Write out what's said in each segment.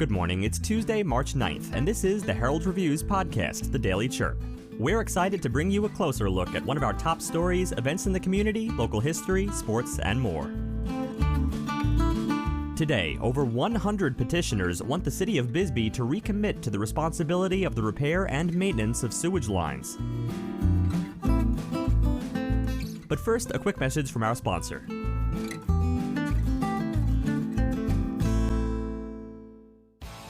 Good morning, it's Tuesday, March 9th, and this is the Herald Review's podcast, The Daily Chirp. We're excited to bring you a closer look at one of our top stories, events in the community, local history, sports, and more. Today, over 100 petitioners want the city of Bisbee to recommit to the responsibility of the repair and maintenance of sewage lines. But first, a quick message from our sponsor.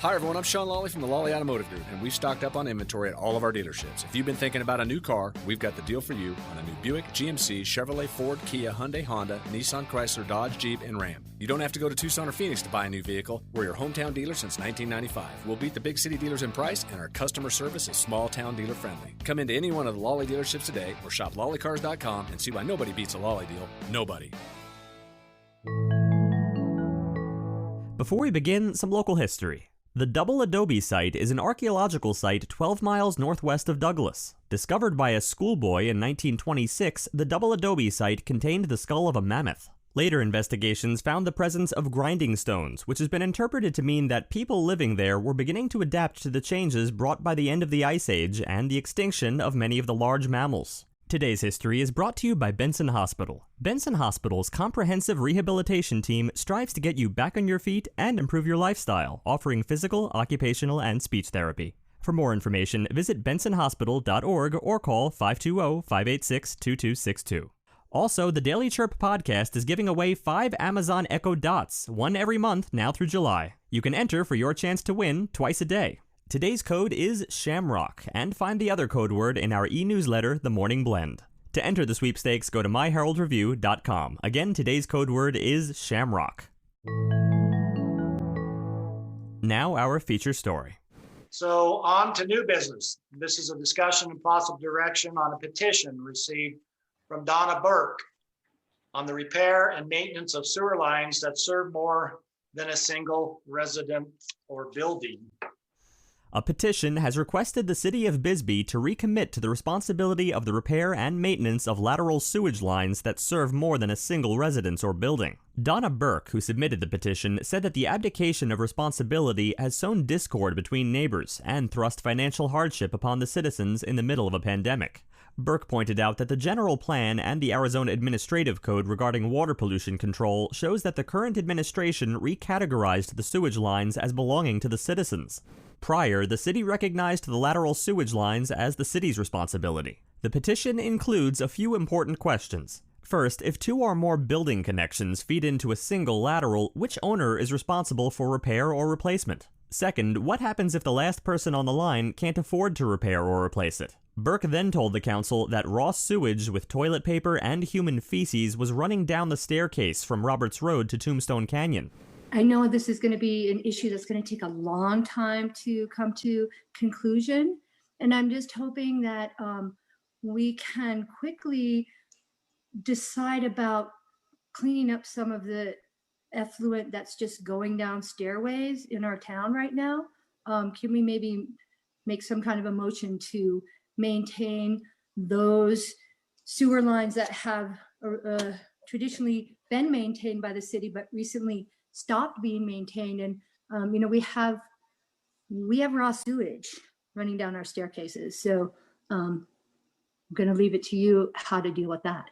Hi everyone, I'm Sean Lawley from the Lawley Automotive Group, and we've stocked up on inventory at all of our dealerships. If you've been thinking about a new car, we've got the deal for you on a new Buick, GMC, Chevrolet, Ford, Kia, Hyundai, Honda, Nissan, Chrysler, Dodge, Jeep, and Ram. You don't have to go to Tucson or Phoenix to buy a new vehicle. We're your hometown dealer since 1995. We'll beat the big city dealers in price, and our customer service is small town dealer friendly. Come into any one of the Lawley dealerships today or shop lawleycars.com and see why nobody beats a Lawley deal. Nobody. Before we begin, some local history. The Double Adobe Site is an archaeological site 12 miles northwest of Douglas. Discovered by a schoolboy in 1926, the Double Adobe Site contained the skull of a mammoth. Later investigations found the presence of grinding stones, which has been interpreted to mean that people living there were beginning to adapt to the changes brought by the end of the Ice Age and the extinction of many of the large mammals. Today's history is brought to you by Benson Hospital. Benson Hospital's comprehensive rehabilitation team strives to get you back on your feet and improve your lifestyle, offering physical, occupational, and speech therapy. For more information, visit bensonhospital.org or call 520-586-2262. Also, the Daily Chirp podcast is giving away 5 Amazon Echo Dots, one every month now through July. You can enter for your chance to win twice a day. Today's code is Shamrock, and find the other code word in our e-newsletter, The Morning Blend. To enter the sweepstakes, go to myheraldreview.com. Again, today's code word is Shamrock. Now, our feature story. So, on to new business. This is a discussion and possible direction on a petition received from Donna Burke on the repair and maintenance of sewer lines that serve more than a single resident or building. A petition has requested the city of Bisbee to recommit to the responsibility of the repair and maintenance of lateral sewage lines that serve more than a single residence or building. Donna Burke, who submitted the petition, said that the abdication of responsibility has sown discord between neighbors and thrust financial hardship upon the citizens in the middle of a pandemic. Burke pointed out that the general plan and the Arizona Administrative Code regarding water pollution control shows that the current administration recategorized the sewage lines as belonging to the citizens. Prior, the city recognized the lateral sewage lines as the city's responsibility. The petition includes a few important questions. First, if 2 or more building connections feed into a single lateral, which owner is responsible for repair or replacement? Second, what happens if the last person on the line can't afford to repair or replace it? Burke then told the council that raw sewage with toilet paper and human feces was running down the staircase from Roberts Road to Tombstone Canyon. I know this is going to be an issue that's going to take a long time to come to conclusion, and I'm just hoping that we can quickly decide about cleaning up some of the effluent that's just going down stairways in our town right now. Can we maybe make some kind of a motion to maintain those sewer lines that have traditionally been maintained by the city but recently stopped being maintained? And we have raw sewage running down our staircases, so I'm going to leave it to you how to deal with that,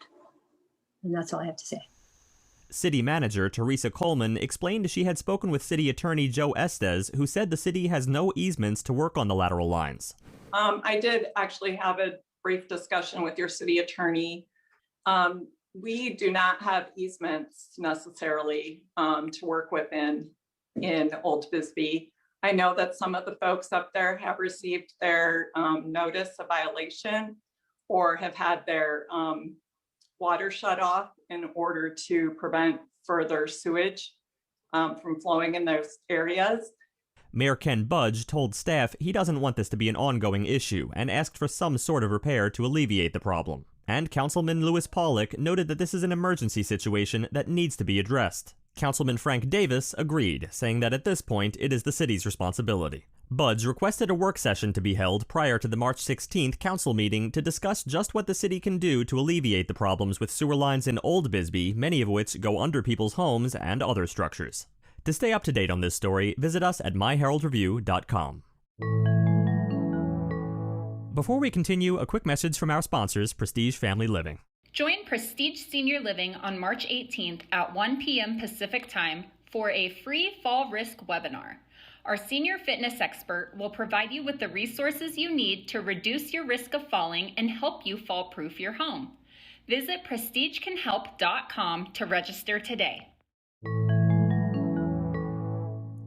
and that's all I have to say. City Manager Teresa Coleman explained she had spoken with City Attorney Joe Estes, who said the city has no easements to work on the lateral lines. I did actually have a brief discussion with your city attorney. We do not have easements necessarily to work within in Old Bisbee. I know that some of the folks up there have received their notice of violation or have had their water shut off in order to prevent further sewage from flowing in those areas. Mayor Ken Budge told staff he doesn't want this to be an ongoing issue and asked for some sort of repair to alleviate the problem. And Councilman Lewis Pollock noted that this is an emergency situation that needs to be addressed. Councilman Frank Davis agreed, saying that at this point it is the city's responsibility. Budge requested a work session to be held prior to the March 16th council meeting to discuss just what the city can do to alleviate the problems with sewer lines in Old Bisbee, many of which go under people's homes and other structures. To stay up to date on this story, visit us at myheraldreview.com. Before we continue, a quick message from our sponsors, Prestige Family Living. Join Prestige Senior Living on March 18th at 1 p.m. Pacific Time for a free fall risk webinar. Our senior fitness expert will provide you with the resources you need to reduce your risk of falling and help you fall-proof your home. Visit prestigecanhelp.com to register today.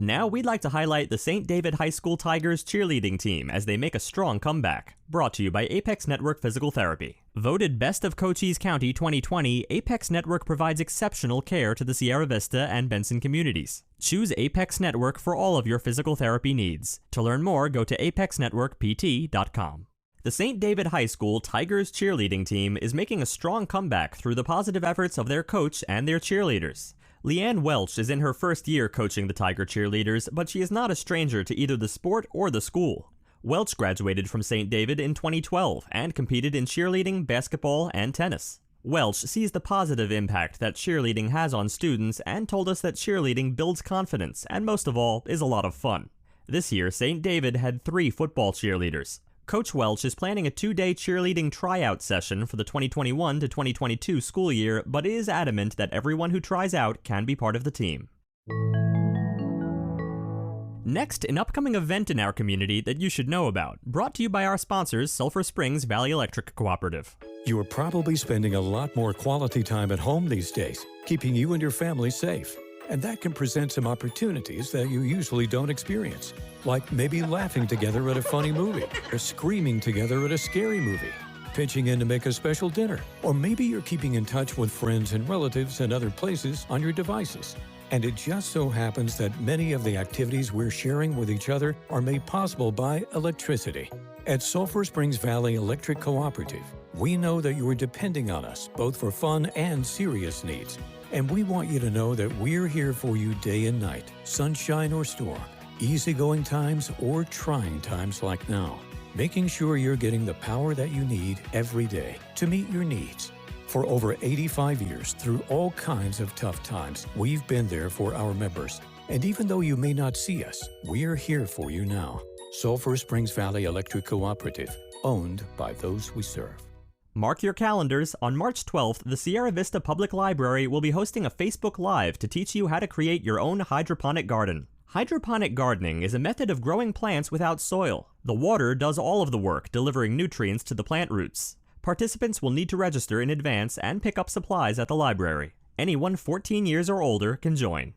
Now we'd like to highlight the St. David High School Tigers cheerleading team as they make a strong comeback. Brought to you by Apex Network Physical Therapy. Voted Best of Cochise County 2020, Apex Network provides exceptional care to the Sierra Vista and Benson communities. Choose Apex Network for all of your physical therapy needs. To learn more, go to apexnetworkpt.com. The St. David High School Tigers cheerleading team is making a strong comeback through the positive efforts of their coach and their cheerleaders. Leanne Welch is in her first year coaching the Tiger cheerleaders, but she is not a stranger to either the sport or the school. Welch graduated from St. David in 2012 and competed in cheerleading, basketball, and tennis. Welch sees the positive impact that cheerleading has on students and told us that cheerleading builds confidence and, most of all, is a lot of fun. This year, St. David had 3 football cheerleaders. Coach Welch is planning a 2-day cheerleading tryout session for the 2021 to 2022 school year, but is adamant that everyone who tries out can be part of the team. Next, an upcoming event in our community that you should know about, brought to you by our sponsors, Sulphur Springs Valley Electric Cooperative. You are probably spending a lot more quality time at home these days, keeping you and your family safe. And that can present some opportunities that you usually don't experience, like maybe laughing together at a funny movie, or screaming together at a scary movie, pitching in to make a special dinner, or maybe you're keeping in touch with friends and relatives and other places on your devices. And it just so happens that many of the activities we're sharing with each other are made possible by electricity. At Sulphur Springs Valley Electric Cooperative, we know that you are depending on us both for fun and serious needs. And we want you to know that we're here for you day and night, sunshine or storm, easygoing times or trying times like now, making sure you're getting the power that you need every day to meet your needs. For over 85 years, through all kinds of tough times, we've been there for our members. And even though you may not see us, we're here for you now. Sulphur Springs Valley Electric Cooperative, owned by those we serve. Mark your calendars. On March 12th, the Sierra Vista Public Library will be hosting a Facebook Live to teach you how to create your own hydroponic garden. Hydroponic gardening is a method of growing plants without soil. The water does all of the work, delivering nutrients to the plant roots. Participants will need to register in advance and pick up supplies at the library. Anyone 14 years or older can join.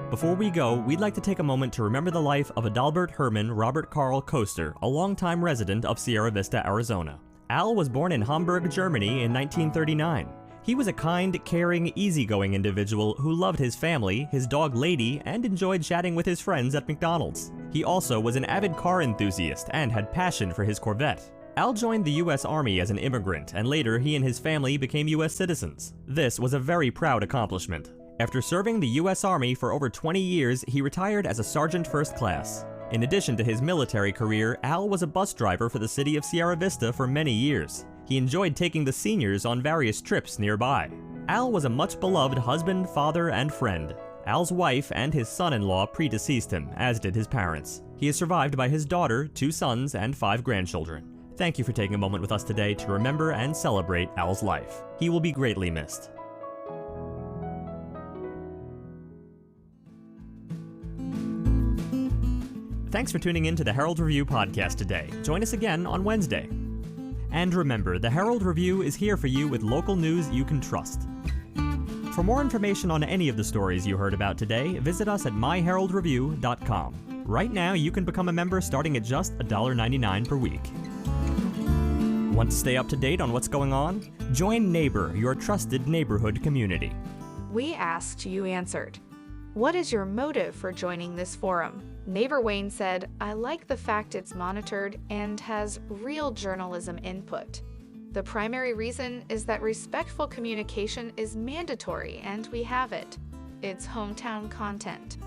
Before we go, we'd like to take a moment to remember the life of Adalbert Herman Robert Carl Koester, a longtime resident of Sierra Vista, Arizona. Al was born in Hamburg, Germany in 1939. He was a kind, caring, easygoing individual who loved his family, his dog Lady, and enjoyed chatting with his friends at McDonald's. He also was an avid car enthusiast and had passion for his Corvette. Al joined the U.S. Army as an immigrant, and later he and his family became U.S. citizens. This was a very proud accomplishment. After serving the U.S. Army for over 20 years, he retired as a Sergeant First Class. In addition to his military career, Al was a bus driver for the city of Sierra Vista for many years. He enjoyed taking the seniors on various trips nearby. Al was a much-beloved husband, father, and friend. Al's wife and his son-in-law predeceased him, as did his parents. He is survived by his daughter, 2 sons, and 5 grandchildren. Thank you for taking a moment with us today to remember and celebrate Al's life. He will be greatly missed. Thanks for tuning in to the Herald Review podcast today. Join us again on Wednesday. And remember, the Herald Review is here for you with local news you can trust. For more information on any of the stories you heard about today, visit us at myheraldreview.com. Right now, you can become a member starting at just $1.99 per week. Want to stay up to date on what's going on? Join Neighbor, your trusted neighborhood community. We asked, you answered. What is your motive for joining this forum? Neighbor Wayne said, I like the fact it's monitored and has real journalism input. The primary reason is that respectful communication is mandatory and we have it. It's hometown content.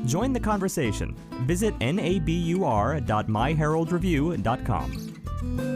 Join the conversation. Visit nabur.myheraldreview.com.